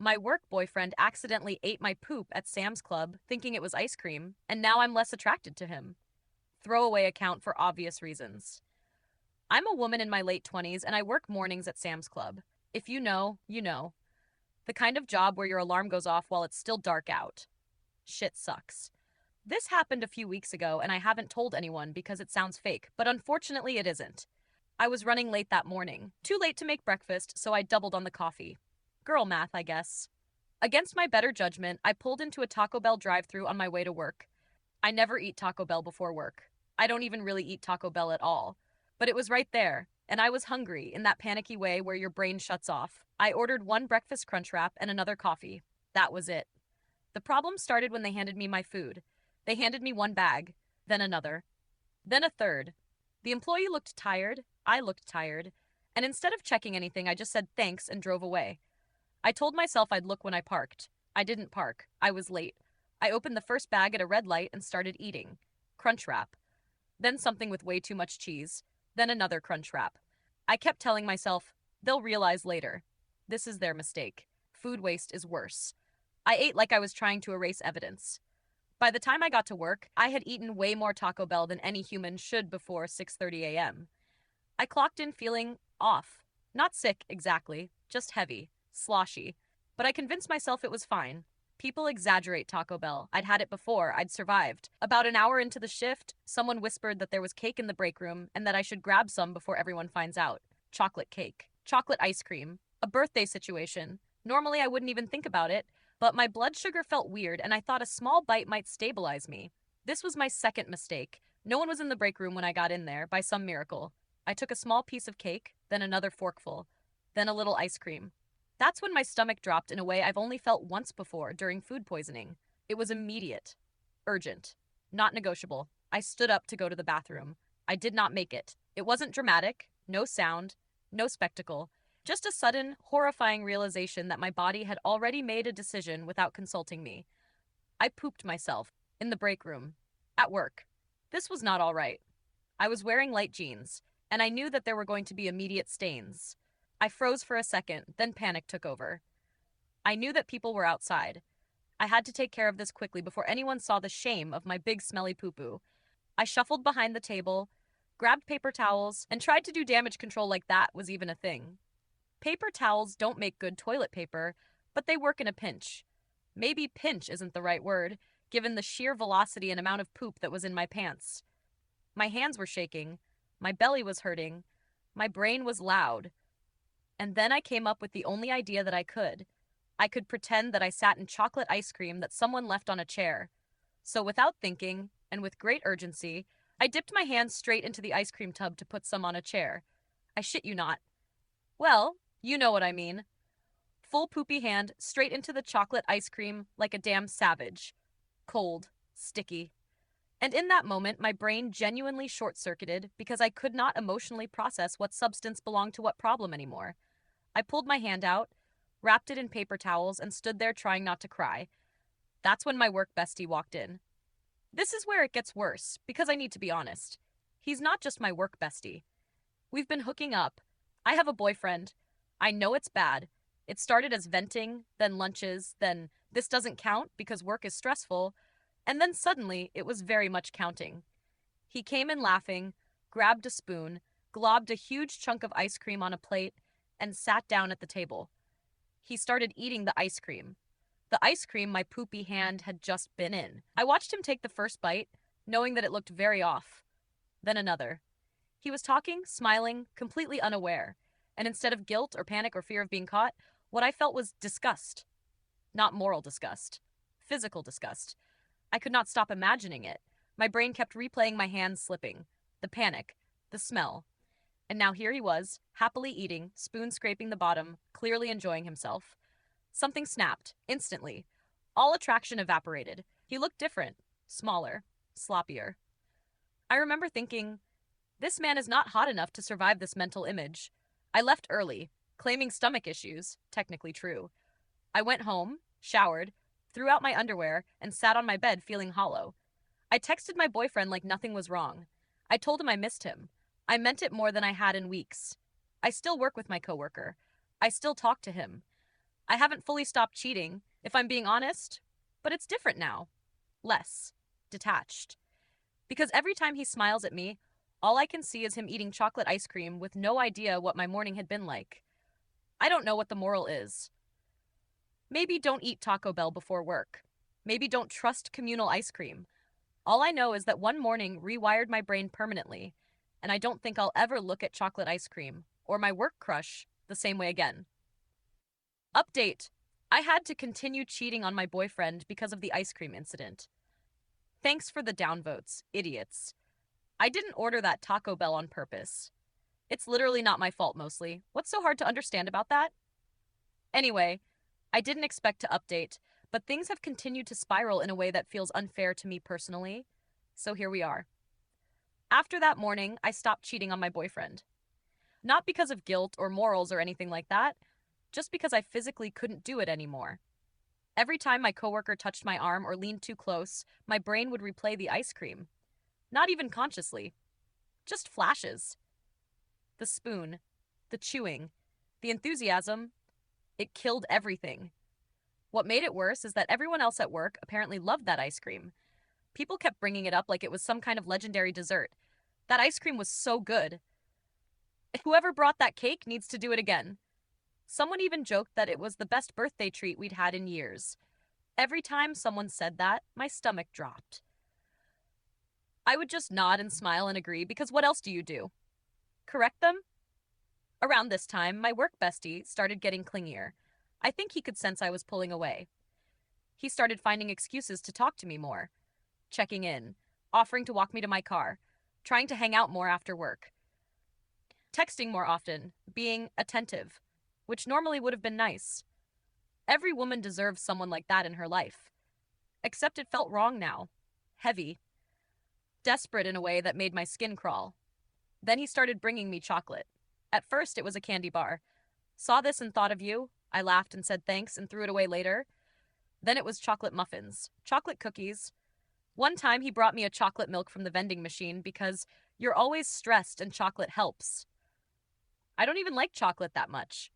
My work boyfriend accidentally ate my poop at Sam's Club, thinking it was ice cream, and now I'm less attracted to him. Throwaway account for obvious reasons. I'm a woman in my late 20s and I work mornings at Sam's Club. If you know, you know. The kind of job where your alarm goes off while it's still dark out. Shit sucks. This happened a few weeks ago and I haven't told anyone because it sounds fake, but unfortunately it isn't. I was running late that morning. Too late to make breakfast, so I doubled on the coffee. Girl math, I guess. Against my better judgment, I pulled into a Taco Bell drive-thru on my way to work. I never eat Taco Bell before work. I don't even really eat Taco Bell at all. But it was right there, and I was hungry in that panicky way where your brain shuts off. I ordered one breakfast crunch wrap and another coffee. That was it. The problem started when they handed me my food. They handed me one bag, then another, then a third. The employee looked tired, I looked tired, and instead of checking anything, I just said thanks and drove away. I told myself I'd look when I parked. I didn't park. I was late. I opened the first bag at a red light and started eating. Crunch wrap. Then something with way too much cheese. Then another crunch wrap. I kept telling myself, they'll realize later. This is their mistake. Food waste is worse. I ate like I was trying to erase evidence. By the time I got to work, I had eaten way more Taco Bell than any human should before 6:30 a.m. I clocked in feeling off. Not sick, exactly, just heavy, sloshy. But I convinced myself it was fine. People exaggerate Taco Bell. I'd had it before. I'd survived. About an hour into the shift, someone whispered that there was cake in the break room and that I should grab some before everyone finds out. Chocolate cake. Chocolate ice cream. A birthday situation. Normally I wouldn't even think about it, but my blood sugar felt weird and I thought a small bite might stabilize me. This was my second mistake. No one was in the break room when I got in there, by some miracle. I took a small piece of cake, then another forkful, then a little ice cream. That's when my stomach dropped in a way I've only felt once before during food poisoning. It was immediate. Urgent. Not negotiable. I stood up to go to the bathroom. I did not make it. It wasn't dramatic, no sound, no spectacle. Just a sudden, horrifying realization that my body had already made a decision without consulting me. I pooped myself. In the break room. At work. This was not all right. I was wearing light jeans, and I knew that there were going to be immediate stains. I froze for a second, then panic took over. I knew that people were outside. I had to take care of this quickly before anyone saw the shame of my big smelly poo-poo. I shuffled behind the table, grabbed paper towels, and tried to do damage control like that was even a thing. Paper towels don't make good toilet paper, but they work in a pinch. Maybe pinch isn't the right word, given the sheer velocity and amount of poop that was in my pants. My hands were shaking, my belly was hurting, my brain was loud. And then I came up with the only idea that I could. I could pretend that I sat in chocolate ice cream that someone left on a chair. So without thinking, and with great urgency, I dipped my hands straight into the ice cream tub to put some on a chair. I shit you not. Well, you know what I mean. Full poopy hand straight into the chocolate ice cream like a damn savage. Cold, sticky. And in that moment, my brain genuinely short-circuited because I could not emotionally process what substance belonged to what problem anymore. I pulled my hand out, wrapped it in paper towels, and stood there trying not to cry. That's when my work bestie walked in. This is where it gets worse, because I need to be honest. He's not just my work bestie. We've been hooking up. I have a boyfriend. I know it's bad. It started as venting, then lunches, then this doesn't count because work is stressful, and then suddenly it was very much counting. He came in laughing, grabbed a spoon, globbed a huge chunk of ice cream on a plate, and sat down at the table. He started eating the ice cream. The ice cream my poopy hand had just been in. I watched him take the first bite, knowing that it looked very off. Then another. He was talking, smiling, completely unaware. And instead of guilt or panic or fear of being caught, what I felt was disgust. Not moral disgust. Physical disgust. I could not stop imagining it. My brain kept replaying my hands slipping. The panic. The smell. And now here he was, happily eating, spoon scraping the bottom, clearly enjoying himself. Something snapped, instantly. All attraction evaporated. He looked different, smaller, sloppier. I remember thinking, this man is not hot enough to survive this mental image. I left early, claiming stomach issues, technically true. I went home, showered, threw out my underwear, and sat on my bed feeling hollow. I texted my boyfriend like nothing was wrong. I told him I missed him. I meant it more than I had in weeks. I still work with my coworker. I still talk to him. I haven't fully stopped cheating, if I'm being honest, but it's different now. Less. Detached. Because every time he smiles at me, all I can see is him eating chocolate ice cream with no idea what my morning had been like. I don't know what the moral is. Maybe don't eat Taco Bell before work. Maybe don't trust communal ice cream. All I know is that one morning rewired my brain permanently, and I don't think I'll ever look at chocolate ice cream or my work crush the same way again. Update. I had to continue cheating on my boyfriend because of the ice cream incident. Thanks for the downvotes, idiots. I didn't order that Taco Bell on purpose. It's literally not my fault mostly. What's so hard to understand about that? Anyway, I didn't expect to update, but things have continued to spiral in a way that feels unfair to me personally. So here we are. After that morning, I stopped cheating on my boyfriend. Not because of guilt or morals or anything like that, just because I physically couldn't do it anymore. Every time my coworker touched my arm or leaned too close, my brain would replay the ice cream. Not even consciously. Just flashes. The spoon, the chewing, the enthusiasm. It killed everything. What made it worse is that everyone else at work apparently loved that ice cream. People kept bringing it up like it was some kind of legendary dessert. That ice cream was so good. Whoever brought that cake needs to do it again. Someone even joked that it was the best birthday treat we'd had in years. Every time someone said that, my stomach dropped. I would just nod and smile and agree because what else do you do? Correct them? Around this time, my work bestie started getting clingier. I think he could sense I was pulling away. He started finding excuses to talk to me more, checking in, offering to walk me to my car, trying to hang out more after work, texting more often, being attentive, which normally would have been nice. Every woman deserves someone like that in her life. Except it felt wrong now. Heavy. Desperate in a way that made my skin crawl. Then he started bringing me chocolate. At first, it was a candy bar. Saw this and thought of you. I laughed and said thanks and threw it away later. Then it was chocolate muffins, chocolate cookies. One time he brought me a chocolate milk from the vending machine because you're always stressed and chocolate helps. I don't even like chocolate that much.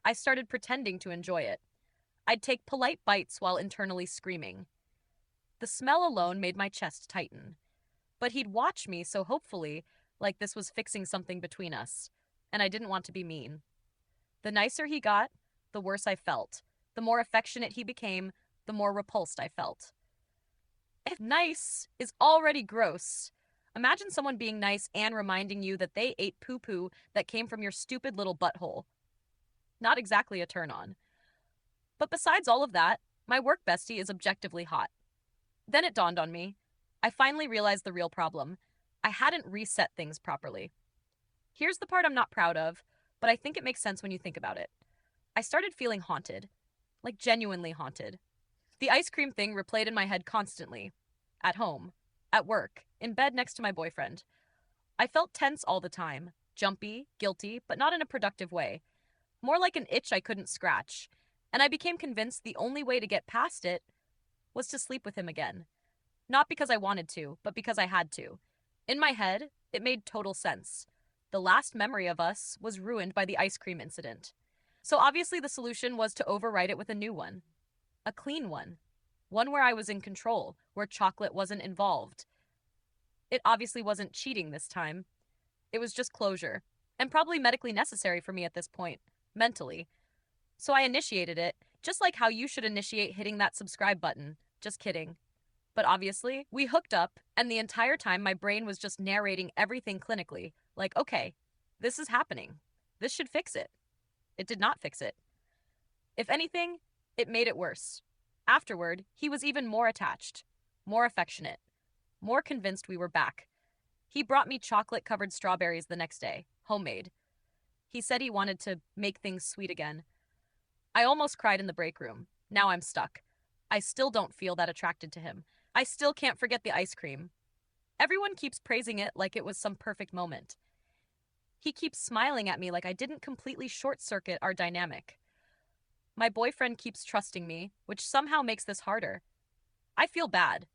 I started pretending to enjoy it. I'd take polite bites while internally screaming. The smell alone made my chest tighten. But he'd watch me so hopefully, like this was fixing something between us, and I didn't want to be mean. The nicer he got, the worse I felt. The more affectionate he became, the more repulsed I felt. If nice is already gross, imagine someone being nice and reminding you that they ate poo-poo that came from your stupid little butthole. Not exactly a turn-on. But besides all of that, my work bestie is objectively hot. Then it dawned on me. I finally realized the real problem. I hadn't reset things properly. Here's the part I'm not proud of, but I think it makes sense when you think about it. I started feeling haunted. Like genuinely haunted. The ice cream thing replayed in my head constantly. At home. At work. In bed next to my boyfriend. I felt tense all the time. Jumpy, guilty, but not in a productive way. More like an itch I couldn't scratch. And I became convinced the only way to get past it was to sleep with him again. Not because I wanted to, but because I had to. In my head, it made total sense. The last memory of us was ruined by the ice cream incident. So obviously the solution was to overwrite it with a new one. A clean one. One where I was in control, where chocolate wasn't involved. It obviously wasn't cheating this time. It was just closure. And probably medically necessary for me at this point. Mentally. So I initiated it, just like how you should initiate hitting that subscribe button. Just kidding. But obviously, we hooked up, and the entire time my brain was just narrating everything clinically. Like, okay, this is happening. This should fix it. It did not fix it. If anything, it made it worse. Afterward, he was even more attached, more affectionate, more convinced we were back. He brought me chocolate-covered strawberries the next day, homemade. He said he wanted to make things sweet again. I almost cried in the break room. Now I'm stuck. I still don't feel that attracted to him. I still can't forget the ice cream. Everyone keeps praising it like it was some perfect moment. He keeps smiling at me like I didn't completely short-circuit our dynamic. My boyfriend keeps trusting me, which somehow makes this harder. I feel bad.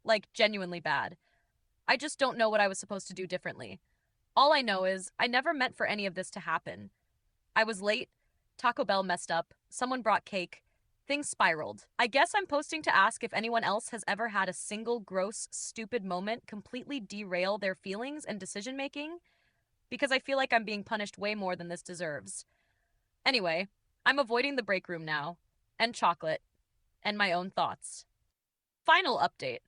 Like, genuinely bad. I just don't know what I was supposed to do differently. All I know is I never meant for any of this to happen. I was late, Taco Bell messed up, someone brought cake, things spiraled. I guess I'm posting to ask if anyone else has ever had a single gross, stupid moment completely derail their feelings and decision making, because I feel like I'm being punished way more than this deserves. Anyway, I'm avoiding the break room now, and chocolate, and my own thoughts. Final update.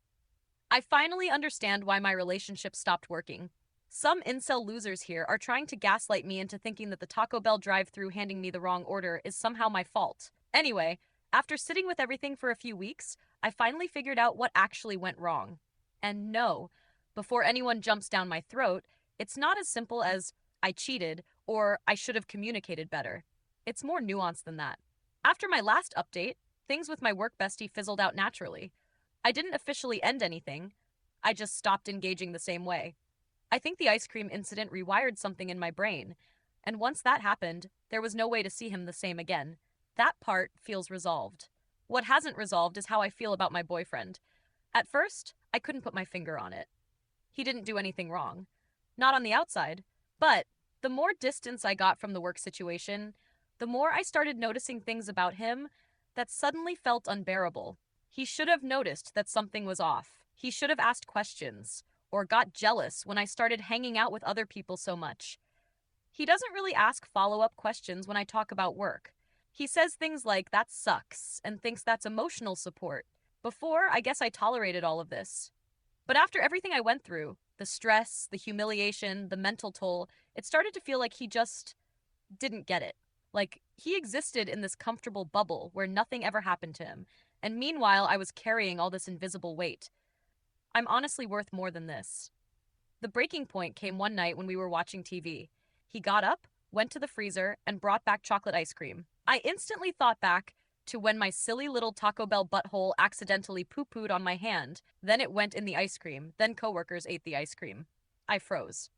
I finally understand why my relationship stopped working. Some incel losers here are trying to gaslight me into thinking that the Taco Bell drive-thru handing me the wrong order is somehow my fault. Anyway, after sitting with everything for a few weeks, I finally figured out what actually went wrong. And no, before anyone jumps down my throat, it's not as simple as I cheated or I should have communicated better. It's more nuanced than that. After my last update, things with my work bestie fizzled out naturally. I didn't officially end anything, I just stopped engaging the same way. I think the ice cream incident rewired something in my brain, and once that happened, there was no way to see him the same again. That part feels resolved. What hasn't resolved is how I feel about my boyfriend. At first, I couldn't put my finger on it. He didn't do anything wrong. Not on the outside. But the more distance I got from the work situation, the more I started noticing things about him that suddenly felt unbearable. He should have noticed that something was off. He should have asked questions, or got jealous when I started hanging out with other people so much. He doesn't really ask follow-up questions when I talk about work. He says things like, "That sucks," and thinks that's emotional support. Before, I guess I tolerated all of this. But after everything I went through, the stress, the humiliation, the mental toll, it started to feel like he just didn't get it. Like, he existed in this comfortable bubble where nothing ever happened to him, and meanwhile, I was carrying all this invisible weight. I'm honestly worth more than this. The breaking point came one night when we were watching TV. He got up, went to the freezer, and brought back chocolate ice cream. I instantly thought back to when my silly little Taco Bell butthole accidentally poo-pooed on my hand, then it went in the ice cream, then coworkers ate the ice cream. I froze.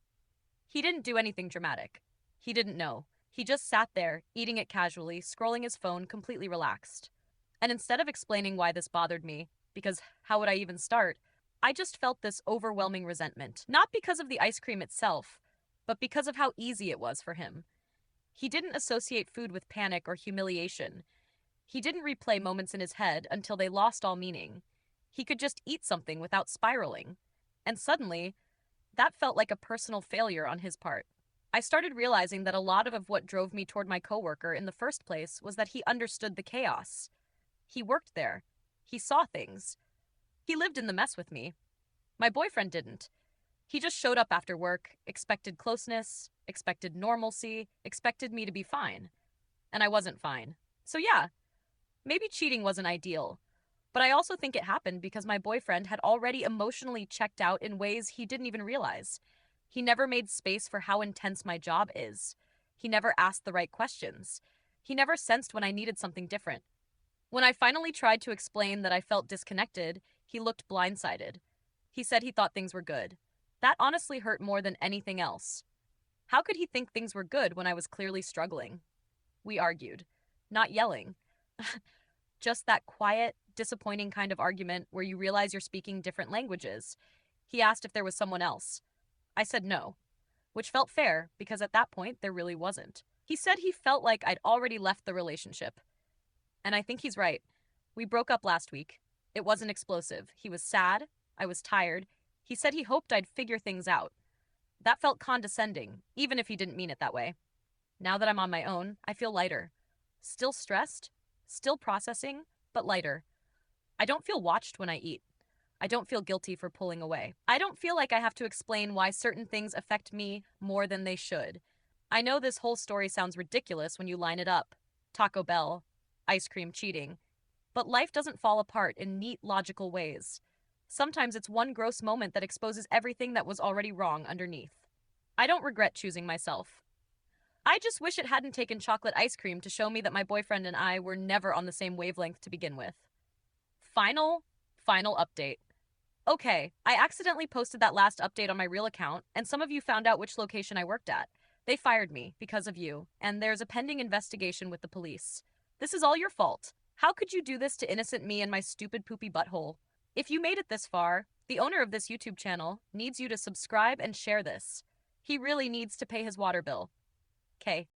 He didn't do anything dramatic. He didn't know. He just sat there, eating it casually, scrolling his phone, completely relaxed. And instead of explaining why this bothered me, because how would I even start, I just felt this overwhelming resentment. Not because of the ice cream itself, but because of how easy it was for him. He didn't associate food with panic or humiliation. He didn't replay moments in his head until they lost all meaning. He could just eat something without spiraling. And suddenly, that felt like a personal failure on his part. I started realizing that a lot of what drove me toward my coworker in the first place was that he understood the chaos. He worked there. He saw things. He lived in the mess with me. My boyfriend didn't. He just showed up after work, expected closeness, expected normalcy, expected me to be fine. And I wasn't fine. So yeah, maybe cheating wasn't ideal. But I also think it happened because my boyfriend had already emotionally checked out in ways he didn't even realize. He never made space for how intense my job is. He never asked the right questions. He never sensed when I needed something different. When I finally tried to explain that I felt disconnected, he looked blindsided. He said he thought things were good. That honestly hurt more than anything else. How could he think things were good when I was clearly struggling? We argued. Not yelling. Just that quiet, disappointing kind of argument where you realize you're speaking different languages. He asked if there was someone else. I said no, which felt fair because at that point there really wasn't. He said he felt like I'd already left the relationship. And I think he's right. We broke up last week. It wasn't explosive. He was sad. I was tired. He said he hoped I'd figure things out. That felt condescending, even if he didn't mean it that way. Now that I'm on my own, I feel lighter. Still stressed, still processing, but lighter. I don't feel watched when I eat. I don't feel guilty for pulling away. I don't feel like I have to explain why certain things affect me more than they should. I know this whole story sounds ridiculous when you line it up. Taco Bell, ice cream cheating. But life doesn't fall apart in neat, logical ways. Sometimes it's one gross moment that exposes everything that was already wrong underneath. I don't regret choosing myself. I just wish it hadn't taken chocolate ice cream to show me that my boyfriend and I were never on the same wavelength to begin with. Final update. Okay, I accidentally posted that last update on my real account, and some of you found out which location I worked at. They fired me because of you, and there's a pending investigation with the police. This is all your fault. How could you do this to innocent me and my stupid poopy butthole? If you made it this far, the owner of this YouTube channel needs you to subscribe and share this. He really needs to pay his water bill. Okay.